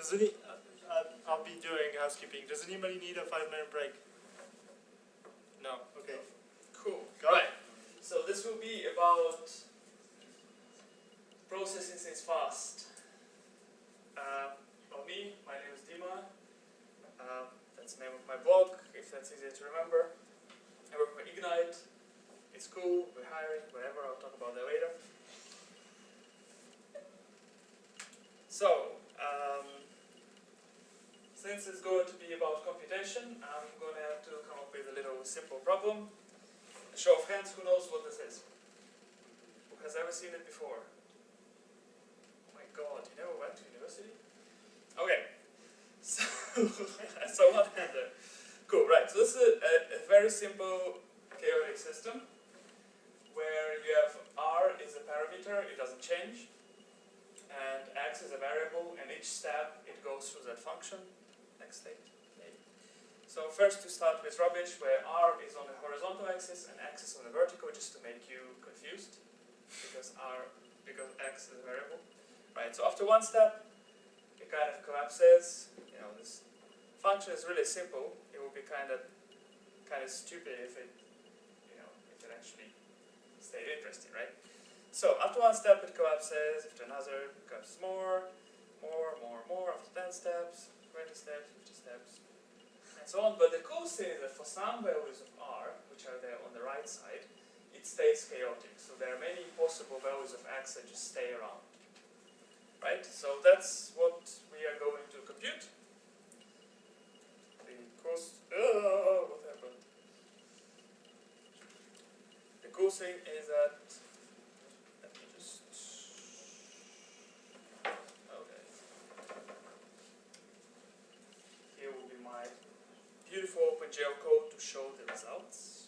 Does I'll be doing housekeeping. Does anybody need a 5-minute break? No. Okay. Cool. Go right. So this will be about processing things fast. Well, me, my name is Dima. That's the name of my blog, if that's easier to remember. I work for Ignite. It's cool. We're hiring. Whatever. I'll talk about that later. So. Since it's going to be about computation, I'm going to have to come up with a little simple problem. A show of hands, who knows what this is? Who has ever seen it before? Oh my god, you never went to university? Okay, so one-hander. Cool, right, so this is a very simple chaotic system where you have R is a parameter, it doesn't change, and X is a variable, and each step it goes through that function. Next state, maybe. So first to start with rubbish, where R is on the horizontal axis and X is on the vertical, just to make you confused, because X is a variable. Right. So after one step, it kind of collapses. You know, this function is really simple. It would be kind of stupid if it, if it actually stayed interesting, right? So after one step, it collapses. After another, it collapses more. After 10 steps. 20 steps, 50 steps, and so on. But the cool thing is that for some values of R, which are there on the right side, it stays chaotic. So there are many possible values of X that just stay around. Right? So that's what we are going to compute. What happened? The cool thing is that, let me just, okay. Here will be my beautiful OpenGL code to show the results.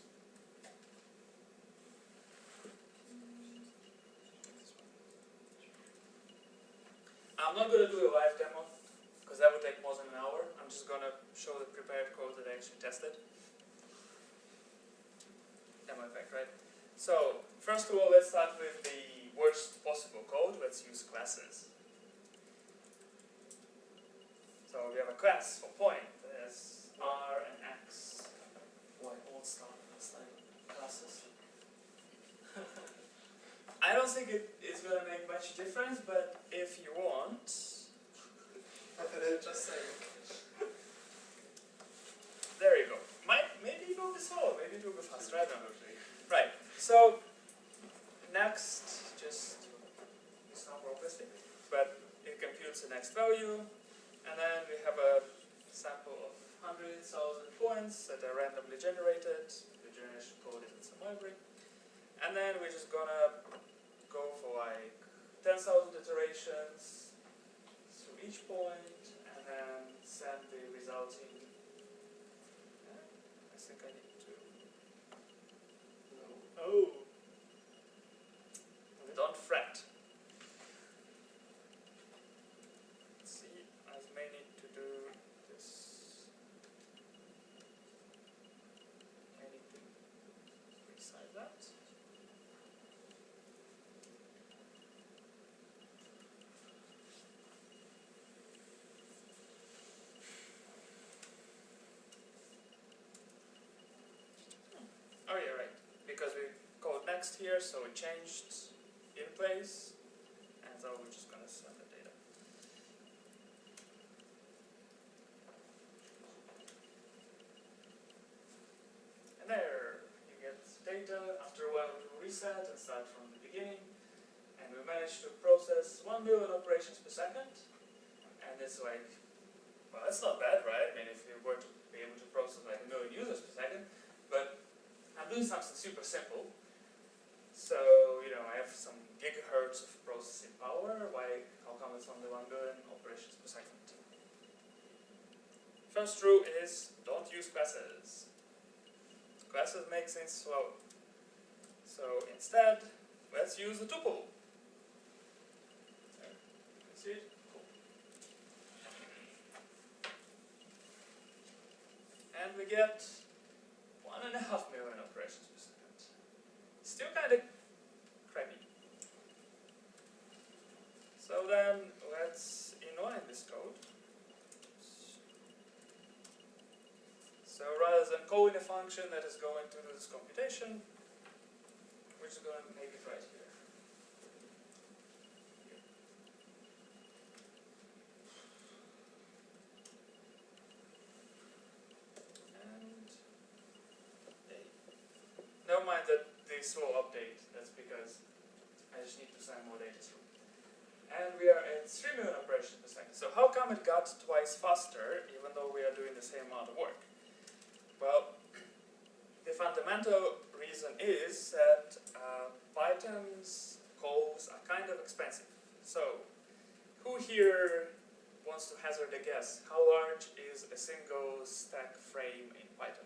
I'm not going to do a live demo, because that would take more than an hour. I'm just going to show the prepared code that I actually tested. Demo effect, right? So, first of all, let's start with the worst possible code. Let's use classes. So we have a class for point. There's R and X. Why all stuff is like classes? I don't think it is going to make much difference, but if you want, just saying. There you go. Maybe it will be slow, maybe it will be faster. I don't know. Right. So next, just this number obviously, but it computes the next value. And then we have a sample of 100,000 points that are randomly generated. The generation code is in some library. And then we're just gonna go for like 10,000 iterations through each point, and then send the resulting. I think I need to. Oh. Don't fret. May need to do this. I need to resize that. Oh yeah, right. Because we called next here, so it changed in place, and so we're just gonna send the data. There, you get data. After a while, we will reset and start from the beginning. And we managed to process 1 million operations per second. And it's like, well, that's not bad, right? I mean, if we were to be able to process like 1 million users per second. But I'm doing something super simple. So, I have some gigahertz of processing power. How come it's only 1 billion operations per second? First rule is, don't use classes. Classes make things slow. So instead, let's use a tuple. See it? Cool. And we get 1.5 million operations per second. Still kind of crappy. So then let's inline this code. then call in a function that is going to do this computation, which is going to make it right here. And never mind that this will update. That's because I just need to send more data through. And we are at 3 million operations per second. So how come it got twice faster, even though we are doing the same amount of work? Well, the fundamental reason is that Python's calls are kind of expensive. So, who here wants to hazard a guess? How large is a single stack frame in Python,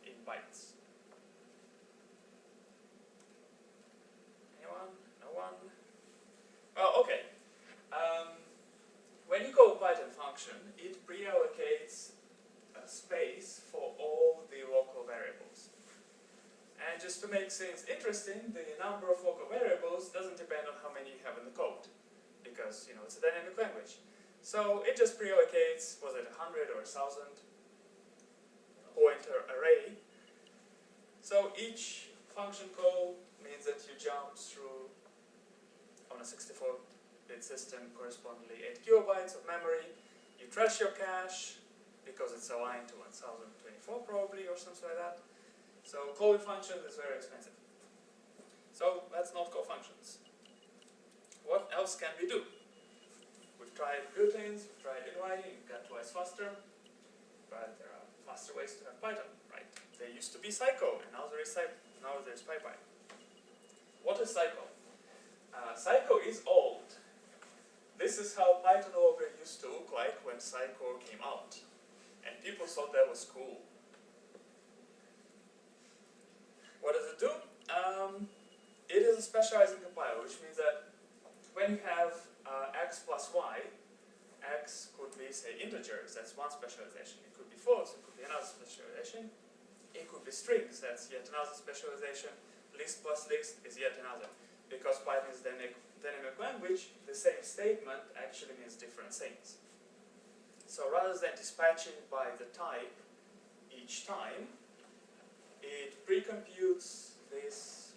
in bytes? Anyone? No one? Oh, okay. When you call a Python function, it pre-allocates a space for all the local variables. And just to make things interesting, the number of local variables doesn't depend on how many you have in the code, because it's a dynamic language. So it just pre-allocates, was it 100 or 1,000 pointer array. So each function call means that you jump through, on a 64-bit system, correspondingly 8 kilobytes of memory. You trash your cache, because it's aligned to 1024 probably, or something like that. So calling functions is very expensive. So let's not call functions. What else can we do? We've tried built-ins, we've tried inlining, it got twice faster, but there are faster ways to have Python, right? There used to be Psycho, and now there's PyPy. What is Psycho? Psycho is old. This is how Python over used to look like when Psycho came out. And people thought that was cool. What does it do? It is a specializing compiler, which means that when you have x plus y, x could be, say, integers, that's one specialization. It could be floats, it could be another specialization. It could be strings, that's yet another specialization. List plus list is yet another. Because Python is a dynamic language, the same statement actually means different things. So rather than dispatching by the type each time, it pre-computes these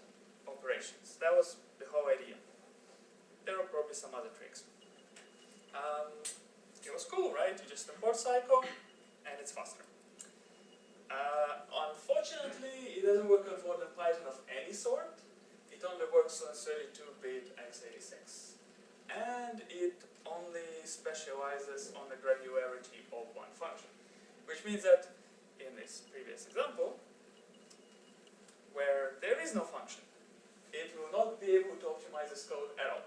operations. That was the whole idea. There are probably some other tricks. It was cool, right? You just import Psycho, and it's faster. Unfortunately, it doesn't work on modern Python of any sort. It only works on 32-bit x86. And it only specializes on the granularity of one function. Which means that in this previous example, where there is no function, it will not be able to optimize this code at all.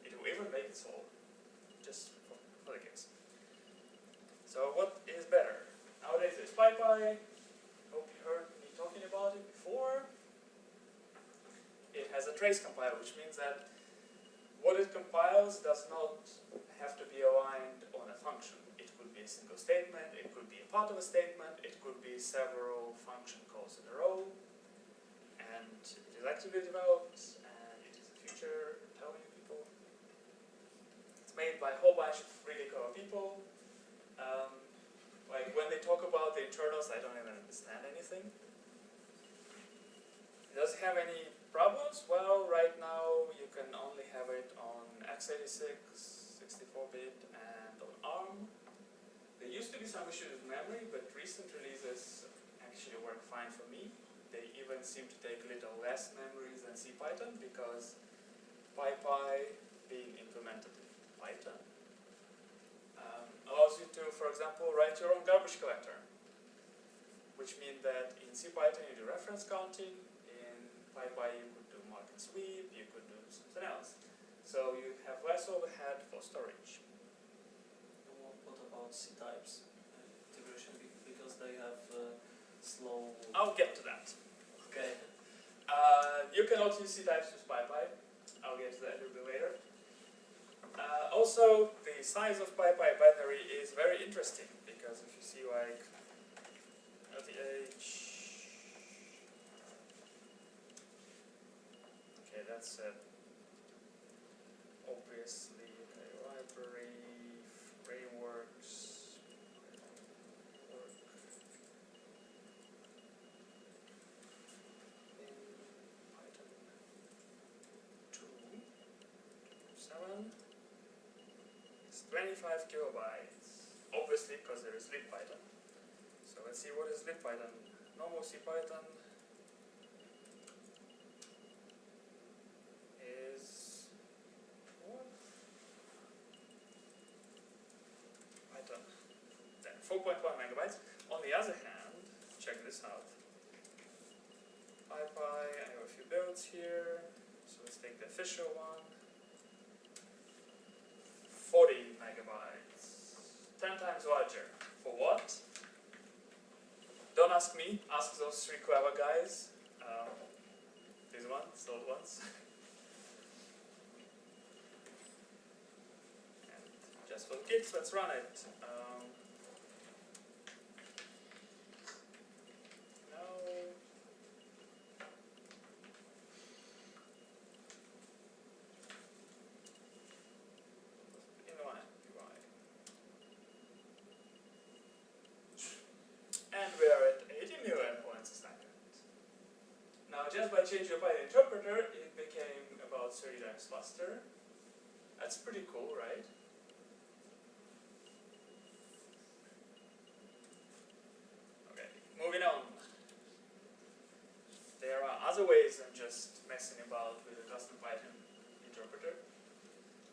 It will even make it solve, just for the case. So what is better? Nowadays there's PyPy. Hope you heard me talking about it before. It has a trace compiler, which means that what it compiles does not have to be aligned on a function. It could be a single statement, it could be a part of a statement, it could be several function calls in a row. And it is actively developed, and it is the future, I'm telling you people. It's made by a whole bunch of really clever people. Like when they talk about the internals, I don't even understand anything. Does it have any problems? Well, right now you can only have it on x86, 64-bit, and on ARM. There used to be some issues with memory, but recent releases actually work fine for me. They even seem to take a little less memory than CPython, because PyPy being implemented in Python allows you to, for example, write your own garbage collector, which means that in CPython you do reference counting, in PyPy you could do mark and sweep, you could do something else. So you have less overhead for storage. What about C-types integration, because they have slow... I'll get to that. Okay. You cannot use C-types with PyPy. I'll get to that a little bit later. Also, the size of PyPy binary is very interesting, because if you see like LTH, okay, that's obviously library, frameworks, 25 kilobytes, obviously because there is libpython. So let's see what is libpython. Normal CPython is what? Python. Then 4.1 megabytes. On the other hand, check this out. PyPy, I have a few builds here. So let's take the official one. 40 megabytes. 10 times larger. For what? Don't ask me, ask those three clever guys. These ones, those ones. And just for the kicks, let's run it. No. Inline UI. And we are at 80 million points a second. Now, just by changing your Python interpreter, it became about 30 times faster. That's pretty cool, right? Okay, moving on. There are other ways than just messing about with a custom Python interpreter.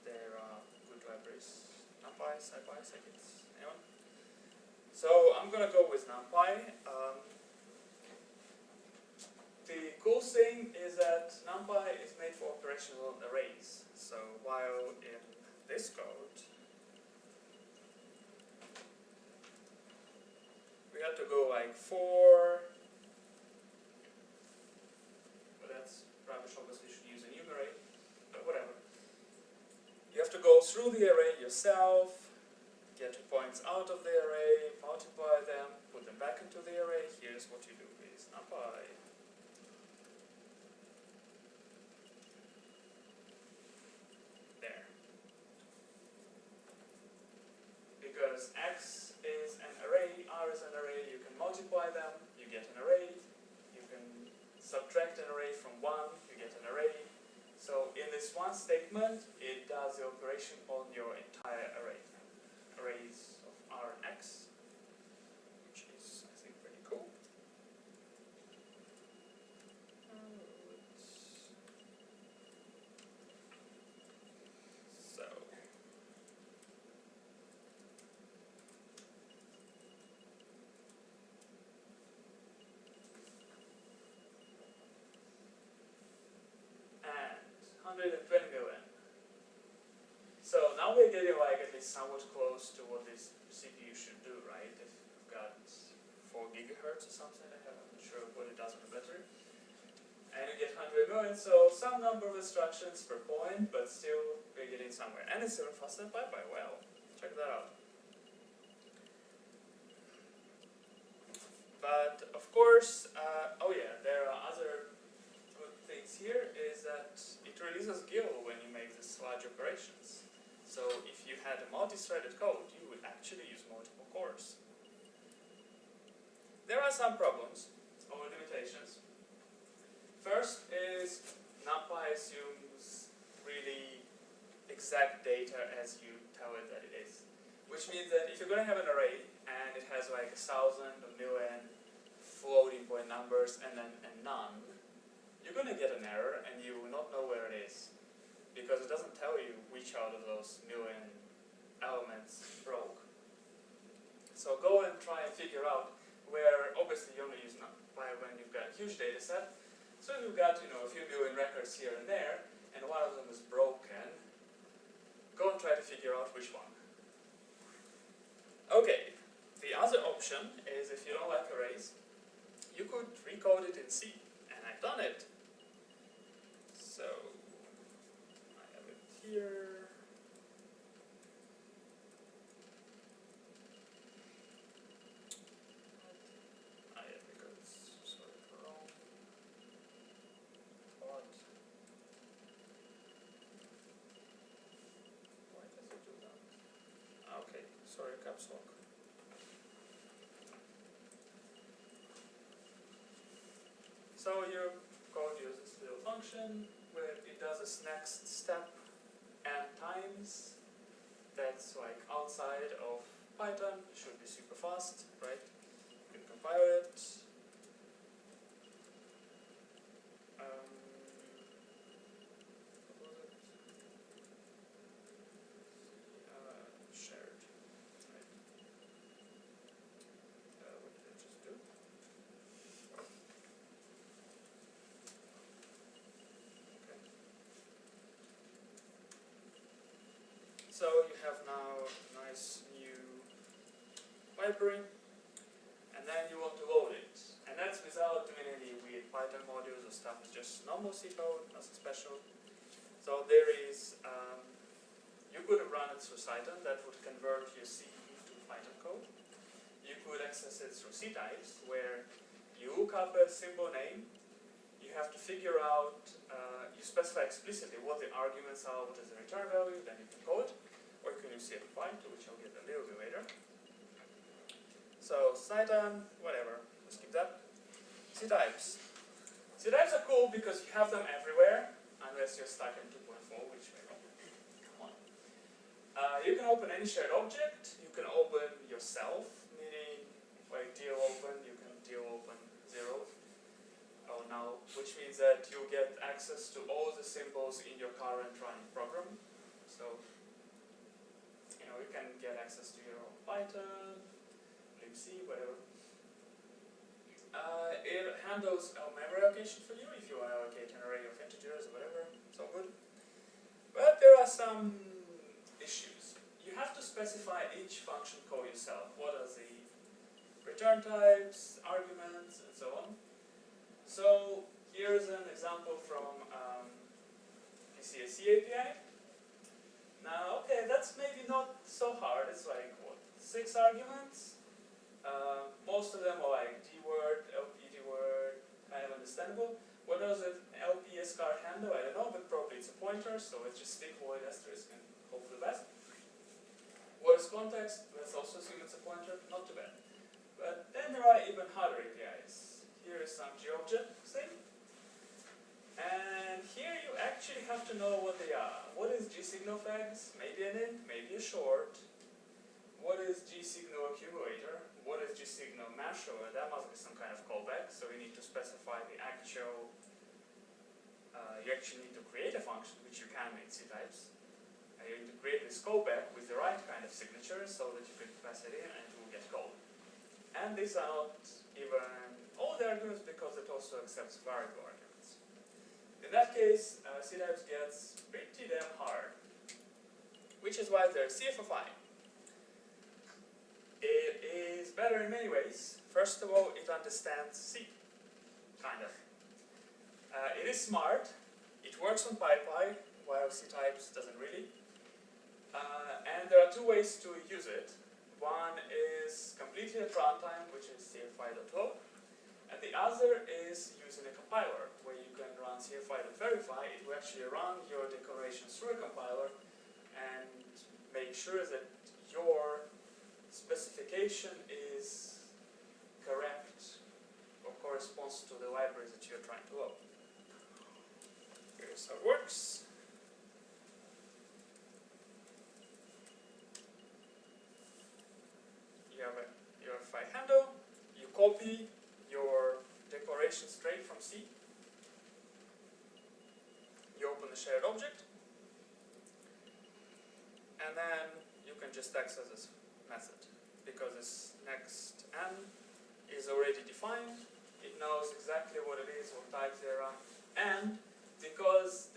There are good libraries. NumPy, SciPy, scikit, anyone? So I'm gonna go with NumPy. The cool thing is that NumPy is made for operational arrays. So while in this code, we had to go like 4, but that's rubbish, obviously you should use enumerate, but whatever. You have to go through the array yourself, get points out of the array, multiply them, put them back into the array. Here's what you do with NumPy. There. Because X is an array, R is an array, you can multiply them, you get an array. You can subtract an array from 1, you get an array. So in this one statement, it does the operation on your entire array. Arrays of R and X, which is, I think, pretty cool. So, and 120 million. So now we're getting like at least somewhat close to what this CPU should do, right? If you've got 4 gigahertz or something, I'm not sure what it does with the battery. And you get 100 million, so some number of instructions per point, but still we're getting somewhere. And it's even faster than PyPy, well, check that out. But of course, oh yeah, there are other good things here, is that it releases GIL when you make these large operations. So if you had a multi-threaded code, you would actually use multiple cores. There are some problems or limitations. First is NumPy assumes really exact data as you tell it that it is. Which means that if you're going to have an array and it has like 1,000, a million floating point numbers and then a none, you're going to get an error and you will not know where it is. Because it doesn't tell you which out of those million elements broke. So go and try and figure out where, obviously you only use NumPy when you've got a huge data set. So you've got, a few million records here and there, and one of them is broken. Go and try to figure out which one. Okay, the other option is if you don't like arrays, you could recode it in C, and I've done it. So I have it here. Sorry, caps lock. So your code uses this little function where it does this next step n times. that's like outside of Python. It should be super fast, right? You can compile it. What was it? Shared. Right. What did I just do? Okay. So you have now a nice new library, and then you want to load it. And that's without doing any weird Python modules or stuff, it's just normal C code, nothing special. So there is, you could run it through Cython, that would convert your C into Python code. You could access it through C types, where you look up a symbol name, you have to figure out, you specify explicitly what the arguments are, what is the return value, then you can call it, or you can use CFFI, to which I'll get a little bit later. So Cython, whatever, let's keep that. C types. C types are cool because you have them everywhere, unless you're stuck in 2.4, which may not. Come on. You can open any shared object. You can open yourself, meaning like deal open. You can deal open 0 or null, which means that you get access to all the symbols in your current running program. So you can get access to your own Python, libc, whatever. It handles a memory allocation for you if you want to allocate an array of integers or whatever. It's all good. But there are some issues. You have to specify each function call yourself. What are the return types, arguments, and so on. So here's an example from PCSC API. Now, okay, that's maybe not so hard. It's like, what, 6 arguments? Most of them are like D-word, LP D-word, kind of understandable. What does an LPS card handle? I don't know, but probably it's a pointer, so let's just stick void asterisk and hope for the best. What is context? Let's also assume it's a pointer, not too bad. But then there are even harder APIs. Here is some GObject thing. And here you actually have to know what they are. What is gsignal flags? Maybe an int, maybe a short. What is gsignal accumulator? What is gsignal masher? That must be some kind of callback, so you need to specify the actual, you actually need to create a function, which you can in C types. You need to create this callback with the right kind of signature so that you can pass it in and it will get called. And these are not even all the arguments because it also accepts variable arguments. In that case, C types gets pretty damn hard, which is why there's CFFI. It is better in many ways. First of all, it understands C, kind of. It is smart. It works on PyPy, while C types doesn't really. And there are 2 ways to use it. One is completely at runtime, which is cffi.log, and the other is using a compiler, where you can run cffi.verify. It will actually run your declarations through a compiler and make sure that your specification is correct or corresponds to the libraries that you're trying to load. Here's how it works. You have your file handle, you copy your declaration straight from C, you open the shared object, and then you can just access this method, because this next n is already defined, it knows exactly what it is, what types there are, and because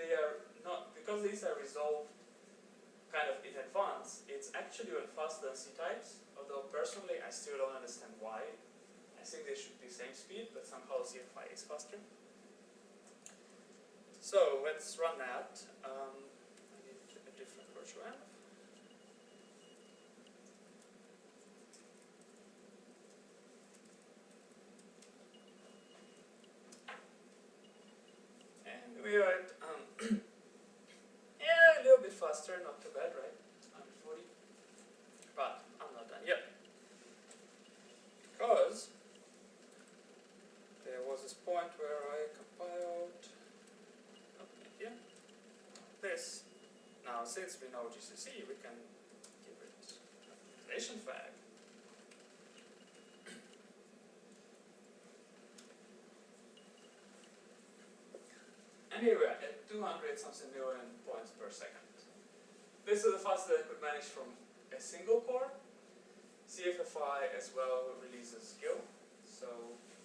these are resolved kind of in advance, it's actually even faster than C types, although personally I still don't understand why. I think they should be same speed, but somehow CFI is faster. So let's run that. I need a different virtual env. And we are at, yeah, a little bit faster, not too bad, right? 140. But I'm not done yet. Because there was this point where I compiled here. This. Now, since we know GCC, we can presentation flag. And here we are at 200 something million points per second. This is the fastest I could manage from a single core. CFFI as well releases skill, so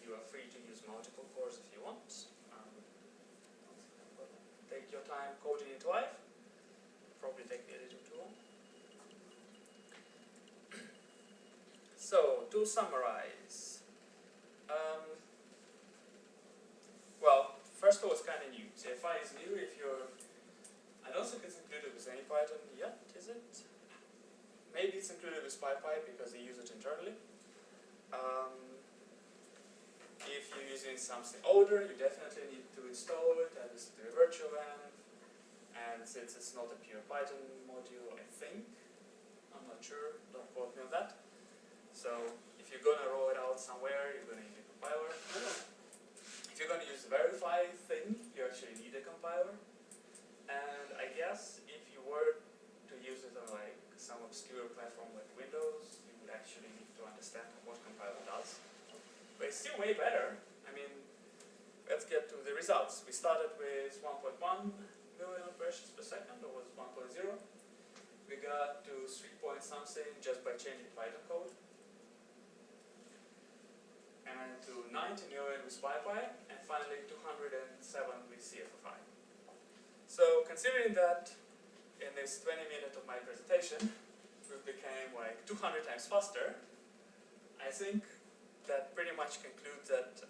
you are free to use multiple cores if you want. Take your time coding it live. Probably take me a little too long. So, to summarize, well, first of all, it's kind of new. CFI is new if you're, I don't think it's included with any Python yet, is it? Maybe it's included with PyPy because they use it internally. If you're using something older, you definitely need to install it, add this to a virtual env. And since it's not a pure Python module, I think, I'm not sure, don't quote me on that. So if you're going to roll it out somewhere, you're going to need a compiler. If you're going to use the verify thing, you actually need a compiler. And I guess if you were to use it on like some obscure platform like Windows, you would actually need to understand what compiler does. But it's still way better. I mean, let's get to the results. We started with 1.1 million operations per second, or was it 1.0? We got to 3 point something just by changing Python code. And to 90 million with PyPy, and finally 207 with CFFI. So considering that in this 20 minutes of my presentation, we became like 200 times faster, I think that pretty much concludes that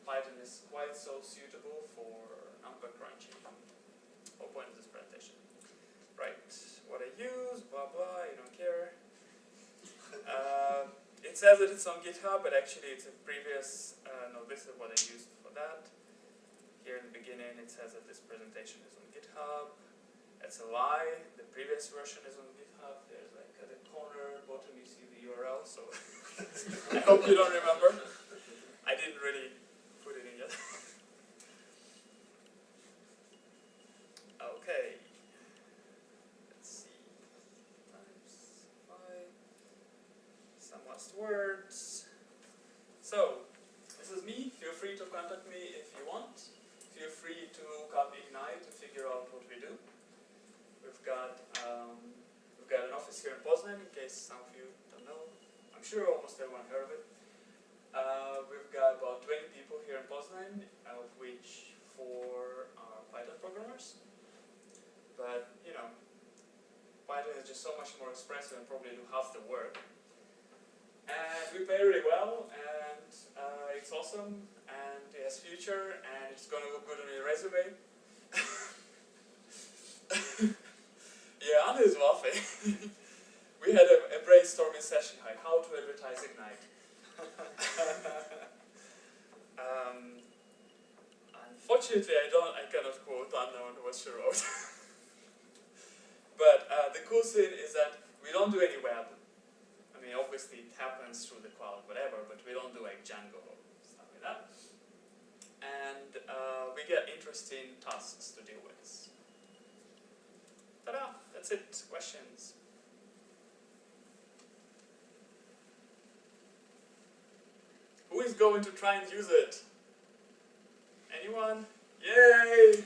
Python is quite so suitable for number crunching. Whole point of this presentation. Right, what I use, blah blah, you don't care. It says that it's on GitHub, but actually it's a previous, no, this is what I used for that. Here in the beginning it says that this presentation is on GitHub. That's a lie, the previous version is on GitHub. There's like at the corner bottom you see the URL, so I hope you don't remember. I didn't really put it in yet. Okay. Let's see. Times 5. Some last words. So, this is me. Feel free to contact me if you want. Feel free to copy Ignite to figure out what we do. We've got an office here in Poznan, in case some of you don't know. I'm sure almost everyone heard of it. We've got about 20 people here in Poznan, of which 4 are Python programmers. But, you know, Python is just so much more expressive and probably do half the work. And we pay really well, and it's awesome, and it has future, and it's going to look good on your resume. Yeah, Anna is laughing. We had a brainstorming session, like how to advertise Ignite. Unfortunately, I cannot quote Anna on what she wrote. But the cool thing is that we don't do any web. I mean, obviously it happens through the cloud, whatever, but we don't do like Django or stuff like that. And we get interesting tasks to deal with. Ta-da! That's it. Questions? Who is going to try and use it? Anyone? Yay!